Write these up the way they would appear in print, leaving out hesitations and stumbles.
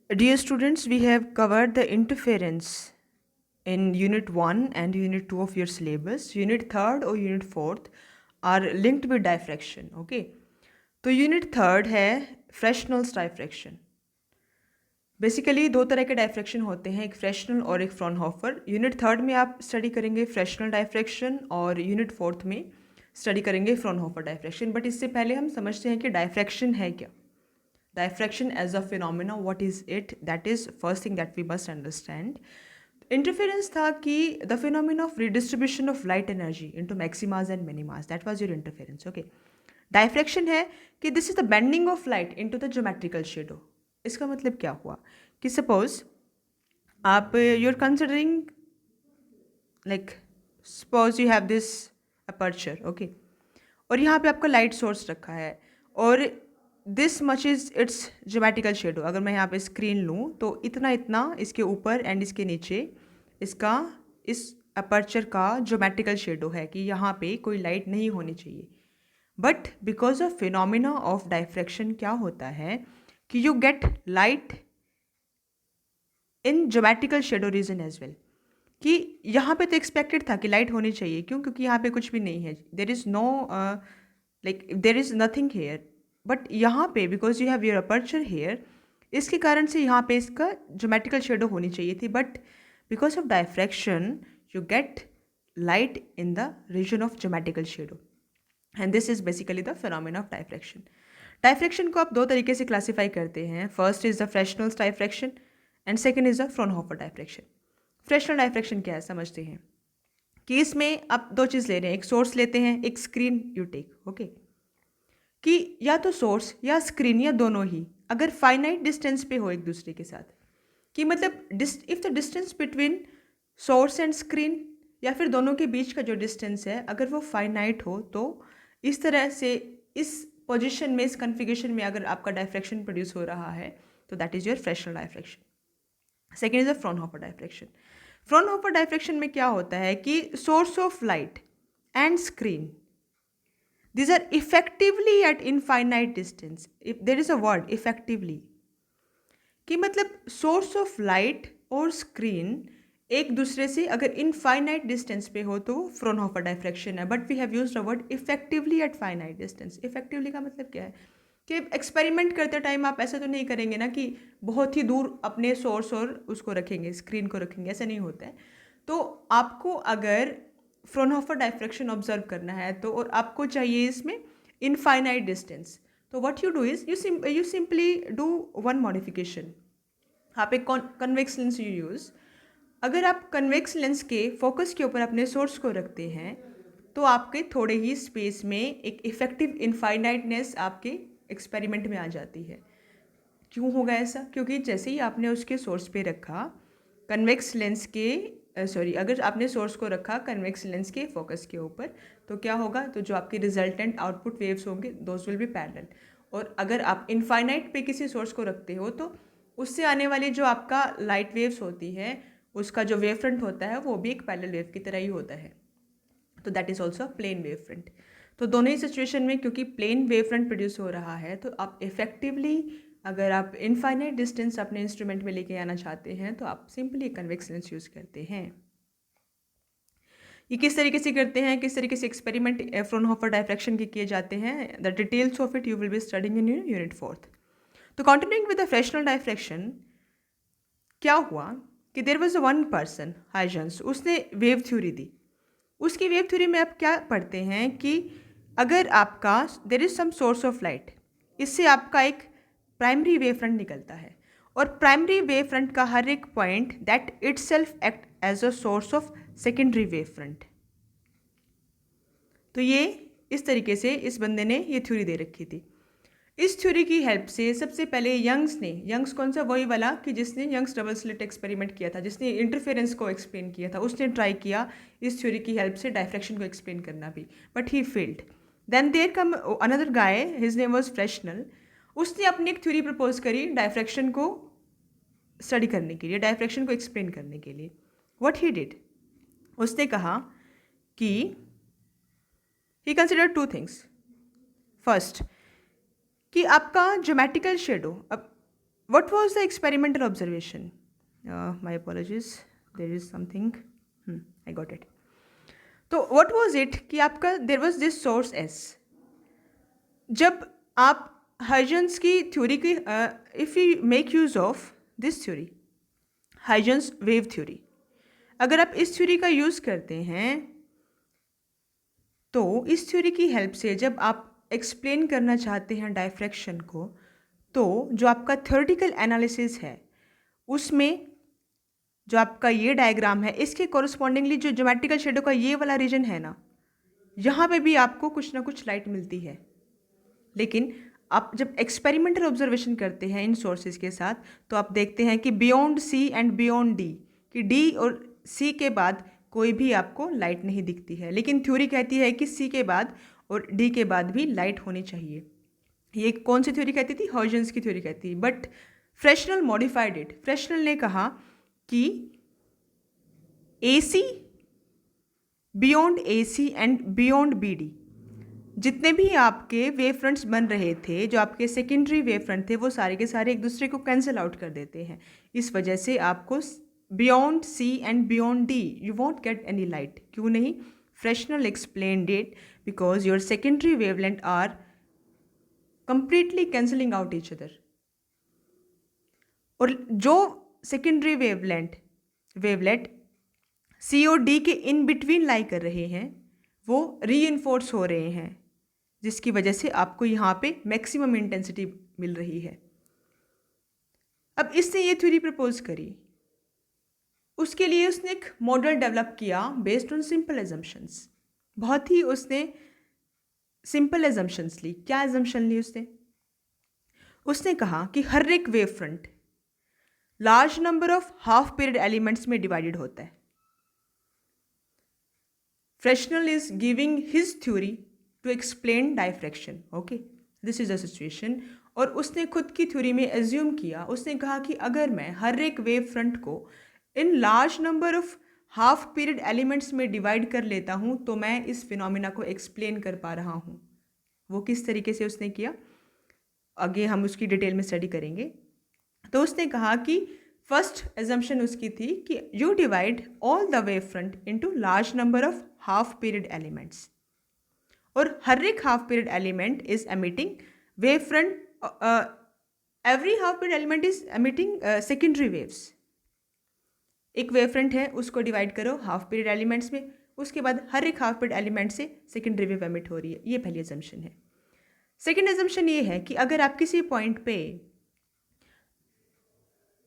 Dear students, we have covered the interference in Unit 1 and Unit 2 of your syllabus. Unit 3rd और Unit 4th are linked with diffraction. Okay. तो unit third है Fresnels diffraction. Basically दो तरह के diffraction होते हैं, एक Fresnel और एक फ्रॉनहोफर। यूनिट थर्ड में आप स्टडी करेंगे फ्रेशनल डायफ्रैक्शन और यूनिट फोर्थ में स्टडी करेंगे फ्रॉनहोफर डायफ्रैक्शन। बट इससे पहले हम समझते हैं कि डायफ्रैक्शन है क्या। Diffraction as a phenomena, what is it? That is first thing that we must understand. Interference था कि the phenomena of redistribution of light energy into maximas and minimas. That was your interference. Okay. Diffraction है कि this is the bending of light into the geometrical shadow. इसका मतलब क्या हुआ कि suppose आप you're considering like suppose you have this aperture, okay, और यहाँ पे आपका लाइट सोर्स रखा है और this much is it's geometrical shadow. अगर मैं यहाँ पे स्क्रीन लूँ तो इतना इतना इसके ऊपर एंड इसके नीचे इसका इस अपर्चर का ज्योमेट्रिकल शेडो है कि यहाँ पे कोई लाइट नहीं होनी चाहिए। But because of phenomena of diffraction क्या होता है कि you get light in geometrical shadow region as well. कि यहाँ पे तो एक्सपेक्टेड था कि लाइट होनी चाहिए, क्यों? क्योंकि यहाँ पे कुछ भी नहीं है, there is no like there is nothing here. But यहाँ पे because you have your aperture here, इसके कारण से यहाँ पे इसका ज्योमेट्रिकल शेडो होनी चाहिए थी। But because of diffraction you get light in the region of geometrical shadow and this is basically the phenomena of diffraction. Diffraction को आप दो तरीके से क्लासीफाई करते हैं। First is the Fresnel's diffraction and second is the Fraunhofer diffraction. Fresnel diffraction क्या है समझते हैं कि इसमें आप दो चीज़ ले रहे हैं, एक सोर्स लेते हैं, एक स्क्रीन यू टेक, ओके, कि या तो सोर्स या स्क्रीन या दोनों ही अगर फाइनाइट डिस्टेंस पे हो एक दूसरे के साथ, कि मतलब if the distance between source and screen या फिर दोनों के बीच का जो डिस्टेंस है अगर वो फाइनाइट हो, तो इस तरह से इस पोजिशन में, इस कन्फिगरेशन में अगर आपका डायफ्रैक्शन प्रोड्यूस हो रहा है तो that is your Fresnel diffraction. Second is a Fraunhofer diffraction. Fraunhofer diffraction में क्या होता है कि source of light and screen these are effectively at infinite distance. If there is a word effectively, कि मतलब सोर्स ऑफ लाइट और screen एक दूसरे से अगर इनफाइनाइट डिस्टेंस पे हो तो फ्रॉनहोफर डायफ्रैक्शन है। But we have used a word effectively at finite distance. Effectively का मतलब क्या है कि एक्सपेरिमेंट करते टाइम आप ऐसा तो नहीं करेंगे ना कि बहुत ही दूर अपने सोर्स और उसको रखेंगे, स्क्रीन को रखेंगे, ऐसा नहीं होता है। तो आपको अगर फ्रॉनहोफर डायफ्रैक्शन ऑब्जर्व करना है तो और आपको चाहिए इसमें इनफाइनाइट डिस्टेंस, तो what you do is you simply do one modification. आप एक कन्वेक्स लेंस यू यूज़। अगर आप कन्वेक्स लेंस के फोकस के ऊपर अपने सोर्स को रखते हैं तो आपके थोड़े ही स्पेस में एक इफेक्टिव इनफाइनाइटनेस आपके एक्सपेरिमेंट में आ जाती है। क्यों होगा ऐसा? क्योंकि जैसे ही आपने उसके सोर्स पे रखा कन्वेक्स लेंस के अगर आपने सोर्स को रखा कन्वेक्स लेंस के फोकस के ऊपर, तो क्या होगा, तो जो आपके रिजल्टेंट आउटपुट वेव्स होंगे दोज विल बी पैरेलल। और अगर आप इनफाइनाइट पे किसी सोर्स को रखते हो तो उससे आने वाली जो आपका लाइट वेव्स होती है उसका जो वेव फ्रंट होता है वो भी एक पैरेलल वेव की तरह ही होता है, तो that is also plane wave front. तो दोनों ही सिचुएशन में क्योंकि प्लेन वेव फ्रंट प्रोड्यूस हो रहा है तो आप इफेक्टिवली अगर आप इनफाइनाइट डिस्टेंस अपने इंस्ट्रूमेंट में लेके आना चाहते हैं तो आप सिंपली कन्वेक्स लेंस यूज़ करते हैं। ये किस तरीके से करते हैं, किस तरीके से एक्सपेरिमेंट फ्रॉनहोफर डायफ्रैक्शन के किए जाते हैं, the details of it you will be studying in unit fourth. तो continuing with the Fresnel diffraction, क्या हुआ कि there was one person Huygens, उसने वेव थ्योरी दी। उसकी वेव थ्योरी में आप क्या पढ़ते हैं कि अगर आपका there is some source of light, इससे आपका एक प्राइमरी वेव फ्रंट निकलता है और प्राइमरी वेव फ्रंट का हर एक point that itself act as a source of secondary wave front. तो ये इस तरीके से इस बंदे ने ये थ्योरी दे रखी थी। इस थ्योरी की हेल्प से सबसे पहले यंग्स कौन सा, वही वाला कि जिसने यंग्स डबल स्लिट एक्सपेरिमेंट किया था, जिसने इंटरफेरेंस को एक्सप्लेन किया था, उसने ट्राई किया इस थ्योरी की हेल्प से डायफ्रैक्शन को एक्सप्लेन करना भी, but he failed. Then there come another guy, his name was Fresnel. उसने अपनी एक थ्योरी प्रपोज करी डायफ्रैक्शन को स्टडी करने के लिए, डायफ्रैक्शन को एक्सप्लेन करने के लिए। व्हाट ही डिड, उसने कहा कि ही कंसिडर टू थिंग्स। फर्स्ट कि आपका ज्योमेट्रिकल शेडो, अब what was the experimental observation? My apologies, there is something. I got it. तो what was it कि आपका there was this source S. जब आप हाइजेंस की थ्योरी की if you make use of this theory, Huygens wave theory, अगर आप इस थ्योरी का यूज़ करते हैं तो इस थ्योरी की हेल्प से जब आप एक्सप्लेन करना चाहते हैं डायफ्रैक्शन को, तो जो आपका थ्योरेटिकल एनालिसिस है उसमें जो आपका ये डायग्राम है इसके कॉरस्पॉन्डिंगली जो ज्योमेट्रिकल शेडो का ये वाला रीजन है ना, यहाँ पे भी आपको कुछ ना कुछ लाइट मिलती है। लेकिन आप जब एक्सपेरिमेंटल ऑब्जर्वेशन करते हैं इन सोर्सेज के साथ तो आप देखते हैं कि beyond C and beyond D, कि डी और सी के बाद कोई भी आपको लाइट नहीं दिखती है, लेकिन थ्योरी कहती है कि सी के बाद और डी के बाद भी लाइट होनी चाहिए। ये कौन सी थ्योरी कहती थी? हॉजन्स की थ्योरी कहती थी। But Fresnel modified it. Fresnel ने कहा कि A C, beyond A C and beyond B D, जितने भी आपके वेव फ्रंट्स बन रहे थे, जो आपके सेकेंडरी वेव फ्रंट थे, वो सारे के सारे एक दूसरे को कैंसिल आउट कर देते हैं। इस वजह से आपको beyond C and beyond D you won't get any light. क्यों नहीं? Fresnel explained it because your secondary wavelength are completely cancelling out each other. और जो सेकेंडरी वेवलेट सी और डी के इन बिटवीन लाई कर रहे हैं वो री-इन्फोर्स हो रहे हैं, जिसकी वजह से आपको यहाँ पे मैक्सिमम इंटेंसिटी मिल रही है। अब इसने ये थ्योरी प्रपोज करी, उसके लिए उसने एक मॉडल डेवलप किया बेस्ड ऑन सिंपल एजम्पशंस। बहुत ही उसने सिंपल एजम्पशंस ली। क्या एजम्पशन ली उसने? उसने कहा कि हर एक wave front large number of half period elements में डिवाइडेड होता है। Fresnel is giving his theory to explain diffraction. Okay, this is the situation. और उसने खुद की थ्योरी में एज्यूम किया, उसने कहा कि अगर मैं हर एक वेव फ्रंट को in large number of half period elements में डिवाइड कर लेता हूँ तो मैं इस फिनोमिना को एक्सप्लेन कर पा रहा हूँ। वो किस तरीके से उसने किया आगे हम उसकी डिटेल में स्टडी करेंगे। तो उसने कहा कि फर्स्ट एजम्पशन उसकी थी कि you divide all the wave front into large number of half period elements, और हर एक half period element is emitting wave front, every half period element is emitting secondary waves. एक वेव फ्रंट है उसको divide करो half period elements में, उसके बाद हर एक हाफ पीरियड एलिमेंट से सेकेंडरी वेव एमिट हो रही है। ये पहली एजम्पशन है। सेकेंड एजम्पशन ये है कि अगर आप किसी पॉइंट पे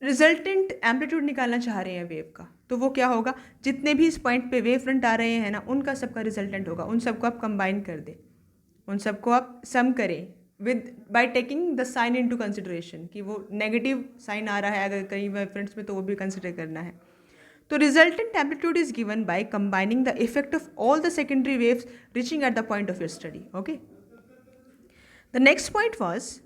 रिजल्टेंट एम्पलीट्यूड निकालना चाह रहे हैं वेव का, तो वो क्या होगा? जितने भी इस पॉइंट पे वेव फ्रंट आ रहे हैं ना, उनका सबका रिजल्टेंट होगा। उन सबको आप कंबाइन कर दें, उन सबको आप सम करें with by taking the sign into consideration, कि वो नेगेटिव साइन आ रहा है अगर कई वेव फ्रंट्स में तो वो भी कंसिडर करना है। तो resultant amplitude is given by combining the effect of all the secondary waves reaching at the point of your study. Okay, the next point was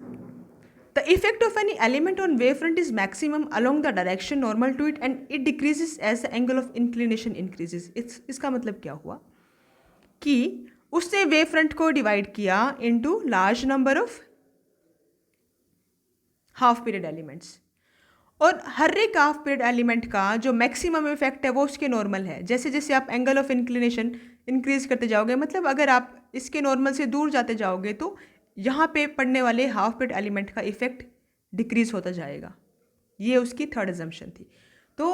the effect of any element on wavefront is maximum along the direction normal to it and it decreases as the angle of inclination increases. इसका मतलब क्या हुआ कि उसने wave front को divide किया into large number of half period elements, और हर एक हाफ पीरियड एलिमेंट का जो मैक्सिमम इफेक्ट है वो उसके नॉर्मल है। जैसे जैसे आप एंगल ऑफ इंक्लिनेशन इंक्रीज करते जाओगे, मतलब अगर आप इसके नॉर्मल से दूर जाते जाओगे तो यहाँ पे पड़ने वाले हाफ पीरियड एलिमेंट का इफेक्ट डिक्रीज होता जाएगा। ये उसकी थर्ड एजम्पशन थी। तो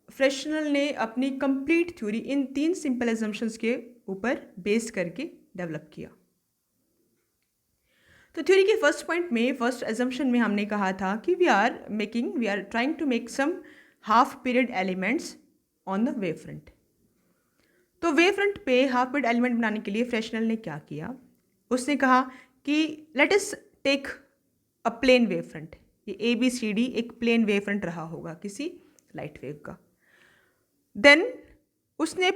फ्रेशनल ने अपनी कंप्लीट थ्योरी इन तीन सिंपल एजम्पशंस के ऊपर बेस करके डेवलप किया। तो थ्योरी के फर्स्ट पॉइंट में, फर्स्ट एजम्पशन में हमने कहा था कि we are trying to make some half period elements on the wave front. तो वेव फ्रंट पे हाफ पीरियड एलिमेंट बनाने के लिए फ्रेशनल ने क्या किया? उसने कहा कि let us take a plane wave front. ये ABCD एक प्लेन वेव फ्रंट रहा होगा किसी लाइट वेव का। देन उसने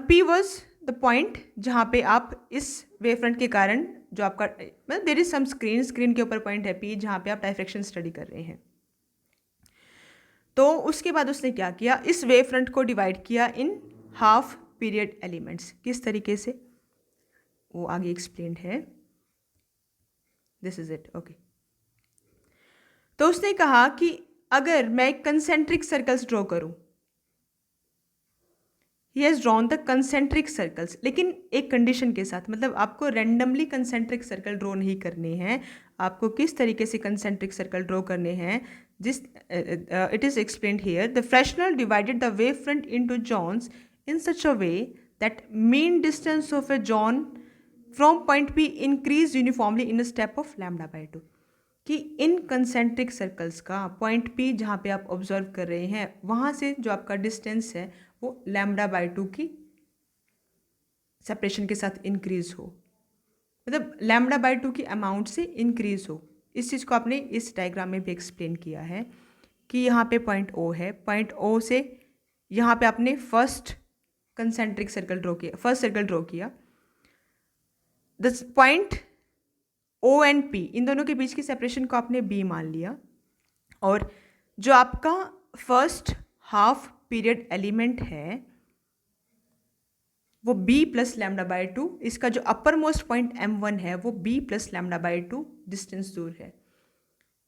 P वॉज द पॉइंट जहाँ पे आप इस वेव फ्रंट के कारण जो आपका मतलब देयर इज सम स्क्रीन के ऊपर पॉइंट है P जहाँ पे आप डायफ्रैक्शन स्टडी कर रहे हैं। तो उसके बाद उसने क्या किया? इस वेव फ्रंट को डिवाइड किया इन हाफ पीरियड एलिमेंट्स। किस तरीके से वो आगे एक्सप्लेन्ड है। This is it. ओके, तो उसने कहा कि अगर मैं कंसेंट्रिक सर्कल्स ड्रॉ करूं, he has drawn the concentric circles, लेकिन एक कंडीशन के साथ, मतलब आपको रैंडमली कंसेंट्रिक सर्कल ड्रॉ नहीं करने हैं। आपको किस तरीके से कंसेंट्रिक सर्कल ड्रॉ करने हैं, जिस it is explained here, the Fresnel divided the wave front into zones in such a way that mean distance of a zone from point P increase uniformly in a step of lambda by 2, कि in concentric circles का point P जहाँ पे आप observe कर रहे हैं वहाँ से जो आपका डिस्टेंस है वो लैम्डा बाई 2 की सेपरेशन के साथ इंक्रीज हो, मतलब लैम्डा बाई 2 की अमाउंट से इंक्रीज हो। इस चीज़ को आपने इस डायग्राम में भी एक्सप्लेन किया है कि यहाँ पे पॉइंट ओ है, पॉइंट ओ से यहाँ पे आपने फर्स्ट कंसेंट्रिक सर्कल ड्रॉ किया, फर्स्ट सर्कल ड्रॉ किया, the point O and P इन दोनों के बीच की सेपरेशन को आपने बी मान लिया, और जो आपका फर्स्ट हाफ पीरियड एलिमेंट है वो बी प्लस लैम्डा बाई 2, इसका जो अपर मोस्ट पॉइंट m1 है वो B plus lambda by 2 distance दूर है।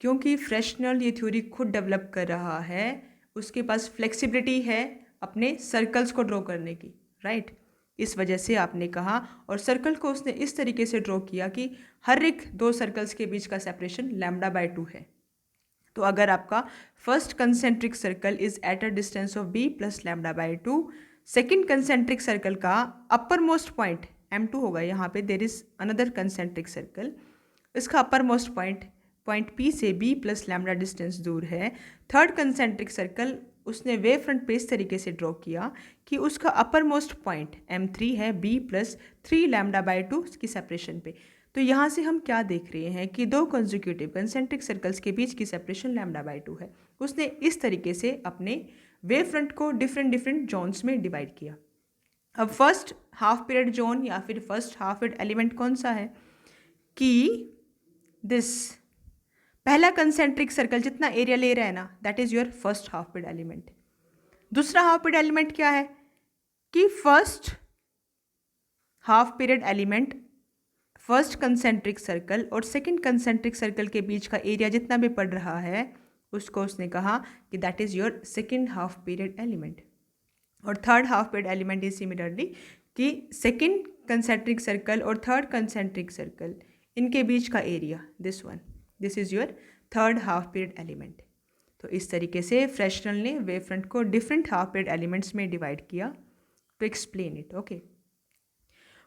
क्योंकि फ्रेशनल ये थ्योरी खुद डेवलप कर रहा है, उसके पास फ्लेक्सिबिलिटी है अपने सर्कल्स को ड्रॉ करने की, राइट। इस वजह से आपने कहा, और सर्कल को उसने इस तरीके से ड्रॉ किया कि हर एक दो सर्कल्स के बीच का सेपरेशन लैम्डा बाई 2 है। तो अगर आपका first concentric circle is at a distance of B plus lambda by 2, second concentric circle का अपर मोस्ट पॉइंट m2 होगा, यहाँ पे there is another concentric circle, इसका अपर मोस्ट पॉइंट p से b प्लस लैम्डा डिस्टेंस दूर है। Third concentric circle उसने wave front पे इस तरीके से ड्रॉ किया कि उसका अपर मोस्ट पॉइंट m3 है b प्लस 3 लैम्डा बाई 2 की सेपरेशन पे। तो यहाँ से हम क्या देख रहे हैं कि दो कंसेक्यूटिव कंसेंट्रिक सर्कल्स के बीच की सेपरेशन लैम्डा बाई 2 है। उसने इस तरीके से अपने वेव फ्रंट को डिफरेंट डिफरेंट जोन्स में डिवाइड किया। अब फर्स्ट हाफ पीरियड जोन या फिर फर्स्ट हाफ पीरियड एलिमेंट कौन सा है कि दिस पहला कंसेंट्रिक सर्कल जितना एरिया ले रहा है ना, that is your first half period element. दूसरा हाफ पीरियड एलिमेंट क्या है कि first half period element first concentric circle और सेकंड कंसेंट्रिक सर्कल के बीच का एरिया जितना भी पड़ रहा है उसको उसने कहा कि that is your second half period element. और third half period element is similarly कि सेकंड कंसेंट्रिक सर्कल और थर्ड कंसेंट्रिक सर्कल इनके बीच का area, this is your third half period element. तो इस तरीके से फ्रेशनल ने वेव फ्रंट को डिफरेंट हाफ पीरियड एलिमेंट्स में डिवाइड किया टू एक्सप्लेन इट, ओके।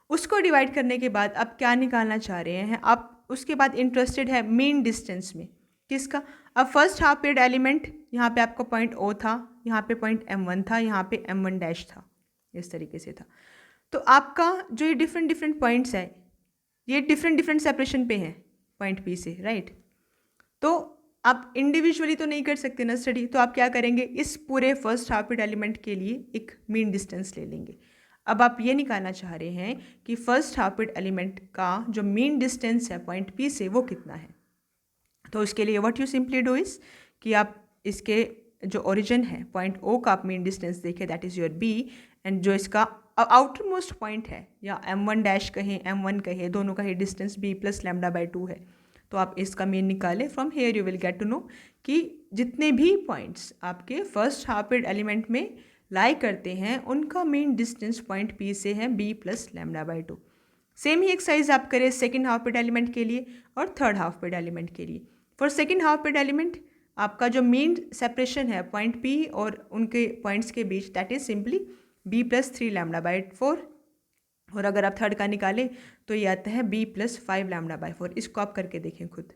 उसको डिवाइड करने के बाद आप क्या निकालना चाह रहे हैं, आप उसके बाद इंटरेस्टेड है मीन डिस्टेंस में, किसका। अब फर्स्ट हाफ पीरियड एलिमेंट यहाँ पे आपका पॉइंट ओ था, यहाँ पे पॉइंट m1 था, यहाँ पे m1 डैश था, इस तरीके से था। तो आपका जो ये डिफरेंट डिफरेंट पॉइंट्स है ये डिफरेंट डिफरेंट सेपरेशन पे हैं पॉइंट पी से, राइट। तो आप इंडिविजुअली तो नहीं कर सकते ना स्टडी, तो आप क्या करेंगे, इस पूरे फर्स्ट हाफ पीरियड एलिमेंट के लिए एक मीन डिस्टेंस ले लेंगे। अब आप ये निकालना चाह रहे हैं कि फर्स्ट हाफ पीरियड एलिमेंट का जो मीन डिस्टेंस है पॉइंट पी से वो कितना है। तो उसके लिए what you simply do is कि आप इसके जो ओरिजिन है पॉइंट ओ का आप मीन डिस्टेंस देखें, that is your B, and जो इसका आउटर मोस्ट पॉइंट है या m1 डैश कहें m1 कहें, दोनों का ही distance b plus lambda by 2 है। तो आप इसका मीन निकालें, from here you will get to know कि जितने भी पॉइंट्स आपके फर्स्ट हाफ पीरियड एलिमेंट में लाई करते हैं उनका मीन डिस्टेंस पॉइंट पी से है b plus lambda by 2। Same he exercise आप करें सेकेंड हाफ पीरियड एलिमेंट के लिए और थर्ड हाफ पीरियड एलिमेंट के लिए। For second half period element आपका जो मीन सेपरेशन है पॉइंट पी और उनके पॉइंट्स के बीच, that is simply b plus 3 lambda by 4, और अगर आप थर्ड का निकालें तो ये आता है b प्लस 5 लैम्डा बाई 4। इसको आप करके देखें खुद।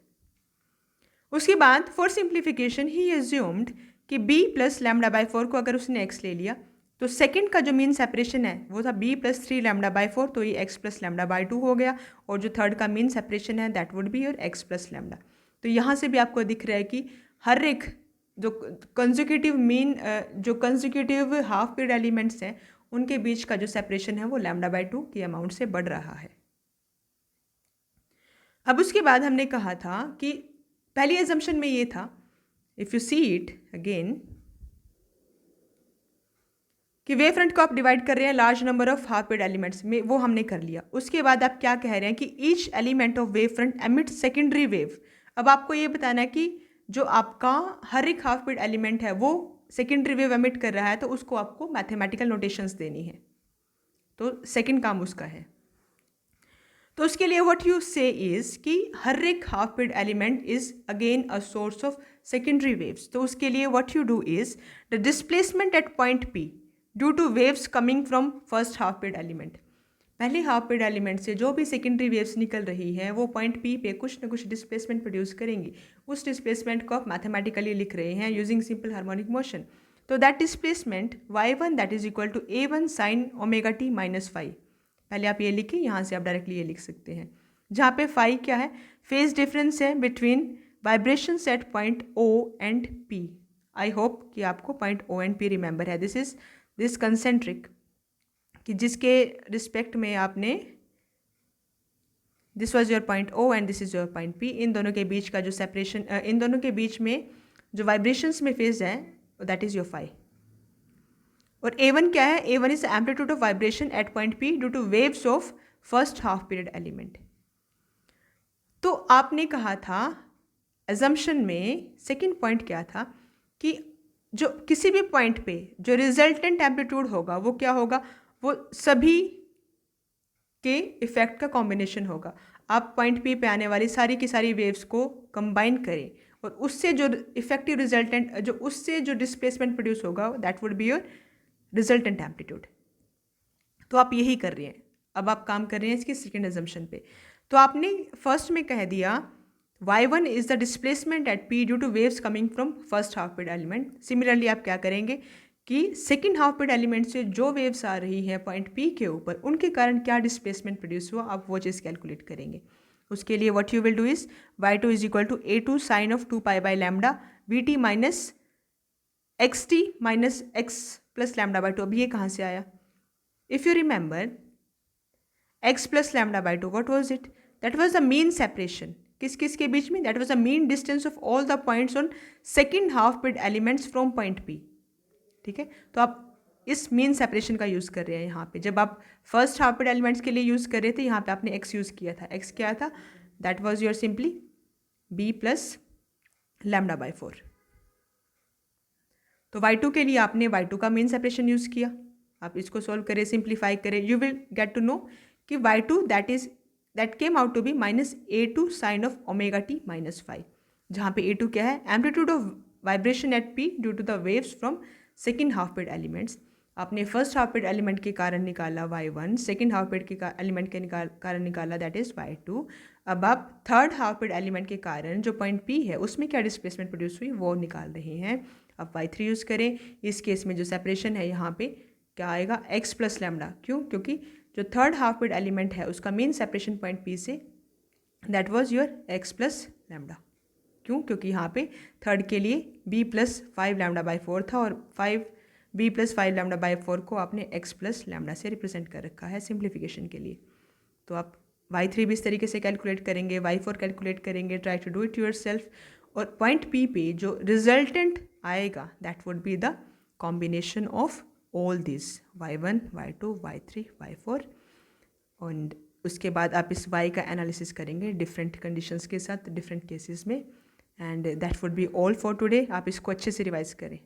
उसके बाद फॉर सिंप्लीफिकेशन ही एज्यूम्ड कि b प्लस लैम्डा बाई 4 को अगर उसने x ले लिया तो सेकंड का जो मीन सेपरेशन है वो था b प्लस 3 लैम्डा बाई 4, तो ये x प्लस लैम्डा बाई 2 हो गया, और जो थर्ड का मीन सेपरेशन है that would be your x plus lambda. तो यहाँ से भी आपको दिख रहा है कि हर एक जो कंसेक्यूटिव हाफ पीरियड एलिमेंट्स हैं उनके बीच का जो सेपरेशन है वो लैम्डा बाई 2 की अमाउंट से बढ़ रहा है। अब उसके बाद हमने कहा था कि पहली एजम्पशन में ये था, if you see it again, कि वेव फ्रंट को आप डिवाइड कर रहे हैं large number of half period elements में, वो हमने कर लिया। उसके बाद आप क्या कह रहे हैं कि each element of wave front emit secondary wave. अब आपको ये बताना है कि जो आपका हर एक हाफ पीरियड एलिमेंट है वो सेकेंडरी वेव एमिट कर रहा है, तो उसको आपको मैथमेटिकल नोटेशंस देनी है। तो सेकंड काम उसका है। तो उसके लिए व्हाट यू से इज कि हर एक half period element is again a source of secondary waves. तो उसके लिए what you do is the displacement eight point P due to waves coming from first half period element. पहले half period element से जो भी secondary waves निकल रही है वो पॉइंट पी पे कुछ ना कुछ डिस्प्लेसमेंट प्रोड्यूस करेंगी। उस डिस्प्लेसमेंट को आप मैथमेटिकली लिख रहे हैं यूजिंग सिंपल हार्मोनिक मोशन। तो that displacement y1 that is equal to a1 sine omega T minus five. पहले आप ये लिखिए, यहाँ से आप डायरेक्टली ये लिख सकते हैं, जहाँ पे फाई क्या है, फेज डिफरेंस है between vibrations at point O and P. I hope कि आपको point O and P remember है। दिस इज दिस कंसेंट्रिक कि जिसके रिस्पेक्ट में आपने this was your point O and this is your point P, इन दोनों के बीच का जो सेपरेशन, इन दोनों के बीच में जो वाइब्रेशंस में फेज है दैट इज योर फाई। और A1 क्या है, A1 is amplitude of vibration at point P due to waves of first half period element. तो आपने कहा था एजम्पशन में सेकंड पॉइंट क्या था कि जो किसी भी पॉइंट पे जो रिजल्टेंट एम्पलीट्यूड होगा वो क्या होगा, वो सभी के इफेक्ट का कॉम्बिनेशन होगा। आप पॉइंट पी पे आने वाली सारी की सारी वेव्स को कंबाइन करें और उससे जो इफेक्टिव रिजल्टेंट, जो उससे जो डिस्प्लेसमेंट प्रोड्यूस होगा that would be your resultant amplitude. तो आप यही कर रहे हैं। अब आप काम कर रहे हैं इसकी सेकेंड एजम्पशन पे। तो आपने फर्स्ट में कह दिया y1 is the displacement eight p due to waves coming from first half period element. Similarly आप क्या करेंगे कि सेकेंड हाफ पीरियड एलिमेंट से जो वेव्स आ रही हैं पॉइंट p के ऊपर, उनके कारण क्या डिस्प्लेसमेंट प्रोड्यूस हुआ, आप वो चीज़ कैलकुलेट करेंगे। उसके लिए what you will do is y2 is equal to a2 sine of 2 pi by lambda vt minus xt माइनस x plus lambda by two. अब ये कहाँ से आया? If you remember, x plus lambda by 2, what was it? That was the mean separation. किस किस के बीच में? That was the mean distance of all the points on second half period elements from point P. ठीक है, तो आप इस mean separation का यूज़ कर रहे हैं यहाँ पे। जब आप first half period elements के लिए यूज़ कर रहे थे, यहाँ पे आपने x यूज़ किया था। x क्या था? That was your simply b plus lambda by 4. तो y2 के लिए आपने y2 का mean separation यूज़ किया। आप इसको सॉल्व करें, सिंप्लीफाई करें, you will get to know कि y2 that came out to be minus a2 sine of omega T minus five, जहाँ पे a2 क्या है, amplitude of vibration at p due to the waves from second half period elements. आपने first half period element के कारण निकाला y1, second half period के element के कारण निकाला दैट इज y2। अब आप थर्ड हाफ पीरियड एलिमेंट के कारण जो पॉइंट p है उसमें क्या डिस्प्लेसमेंट प्रोड्यूस हुई वो निकाल रहे हैं। अब y3 यूज़ करें। इस केस में जो सेपरेशन है यहाँ पे क्या आएगा, x प्लस लैम्डा। क्यों? क्योंकि जो थर्ड हाफ पीरियड एलिमेंट है उसका main separation point P say that was your x plus lambda. क्यों? क्योंकि यहाँ पे थर्ड के लिए b प्लस 5 लैम्डा बाई 4 था और b प्लस 5 लैम्डा बाई 4 को आपने x प्लस लैम्डा से रिप्रेजेंट कर रखा है सिंप्लीफिकेशन के लिए। तो आप y3 भी इस तरीके से कैलकुलेट करेंगे, y4 कैलकुलेट करेंगे, try to do it yourself. और पॉइंट P पे जो रिजल्टेंट आएगा that would be the combination of all this y1, y2, y3, y4। और उसके बाद आप इस y का एनालिसिस करेंगे डिफरेंट कंडीशंस के साथ डिफरेंट केसेस में। And that would be all for today. आप इसको अच्छे से रिवाइज करें।